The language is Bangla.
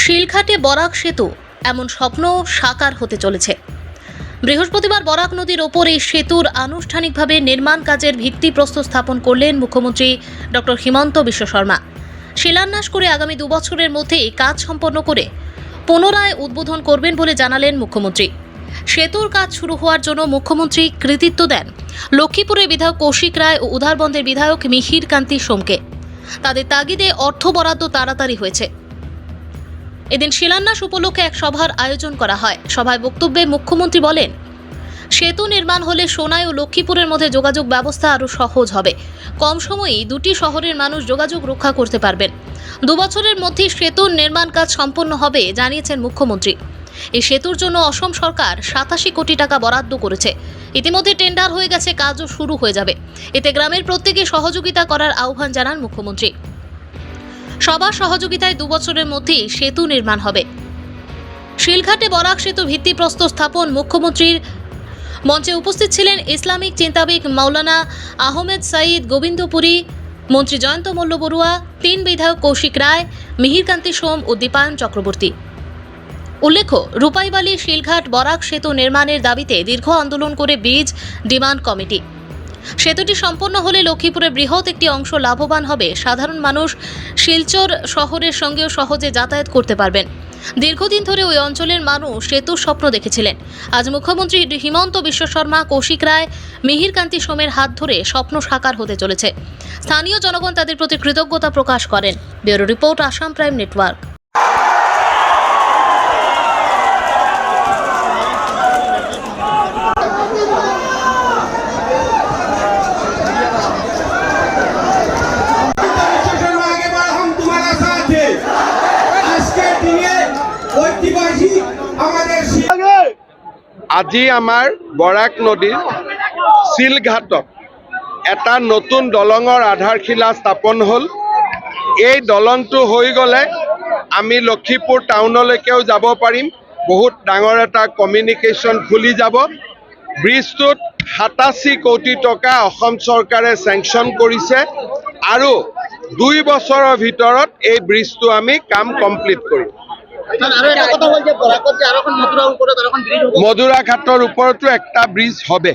শিলঘাটে বরাক সেতু এমন স্বপ্ন সাকার হতে চলেছে। বৃহস্পতিবার বরাক নদীর ওপর এই সেতুর আনুষ্ঠানিকভাবে নির্মাণ কাজের ভিত্তিপ্রস্তর স্থাপন করলেন মুখ্যমন্ত্রী ডক্টর হিমন্ত বিশ্ব শর্মা। শিলান্যাস করে আগামী 2 বছরের মধ্যেই কাজ সম্পন্ন করে পুনরায় উদ্বোধন করবেন বলে জানালেন মুখ্যমন্ত্রী। সেতুর কাজ শুরু হওয়ার জন্য মুখ্যমন্ত্রী কৃতিত্ব দেন লক্ষ্মীপুরের বিধায়ক কৌশিক রায় ও উধারবন্দের বিধায়ক মিহির কান্তি সোমকে। তাদের তাগিদে অর্থ বরাদ্দ তাড়াতাড়ি হয়েছে। এদিন শিলান্যাস উপলক্ষে এক সভার আয়োজন করা হয়। সভায় বক্তব্যে মুখ্যমন্ত্রী বলেন, সেতু নির্মাণ হলে সোনাই ও লক্ষ্মীপুরের মধ্যে যোগাযোগ ব্যবস্থা আরও সহজ হবে। কম সময়েই দুটি শহরের মানুষ যোগাযোগ রক্ষা করতে পারবেন। 2 বছরের মধ্যেই সেতুর নির্মাণ কাজ সম্পন্ন হবে জানিয়েছেন মুখ্যমন্ত্রী। এই সেতুর জন্য অসম সরকার 87 কোটি টাকা বরাদ্দ করেছে। ইতিমধ্যে টেন্ডার হয়ে গেছে, কাজও শুরু হয়ে যাবে। এতে গ্রামের প্রত্যেকে সহযোগিতা করার আহ্বান জানান মুখ্যমন্ত্রী। সবার সহযোগিতায় 2 বছরের মধ্যেই সেতু নির্মাণ হবে। শিলঘাটে বরাক সেতু ভিত্তিপ্রস্তর স্থাপন মুখ্যমন্ত্রীর মঞ্চে উপস্থিত ছিলেন ইসলামিক চিন্তাবিদ মাওলানা আহমেদ সাঈদ গোবিন্দপুরী, মন্ত্রী জয়ন্ত মল্ল বড়ুয়া, 3 বিধায়ক কৌশিক রায়, মিহিরকান্তি সোম ও দীপায়ন চক্রবর্তী। উল্লেখ্য, রূপাইবালী শিলঘাট বরাক সেতু নির্মাণের দাবিতে দীর্ঘ আন্দোলন করে ব্রিজ ডিমান্ড কমিটি। সেতুটি সম্পন্ন হলে লক্ষ্মীপুরের বৃহৎ একটি অংশ লাভবান হবে। সাধারণ মানুষ শিলচর শহরের সঙ্গেও সহজে যাতায়াত করতে পারবেন। দীর্ঘদিন ধরে ওই অঞ্চলের মানুষ সেতুর স্বপ্ন দেখেছিলেন। আজ মুখ্যমন্ত্রী হিমন্ত বিশ্ব শর্মা, কৌশিক রায়, মিহিরকান্তি সোমের হাত ধরে স্বপ্ন সাকার হতে চলেছে। স্থানীয় জনগণ তাদের প্রতি কৃতজ্ঞতা প্রকাশ করেন। Bureau report, Assam prime network. আজি আমাৰ বৰাক নদীৰ শিলঘাটত এটা নতুন দলঙৰ আধাৰশিলা স্থাপন হ'ল। এই দলংটো হৈ গ'লে আমি লক্ষীপুৰ টাউনলৈকেও যাব পাৰিম। বহুত ডাঙৰ এটা কমিউনিকেশ্যন খুলি যাব। ব্ৰিজটোত 87 কোটি টকা অসম চৰকাৰে চেংচন কৰিছে আৰু 2 বছৰৰ ভিতৰত এই ব্ৰিজটো আমি কাম কমপ্লিট কৰিম। মধুৰা ঘাটৰ ওপৰতো একটা ব্ৰিজ হবে।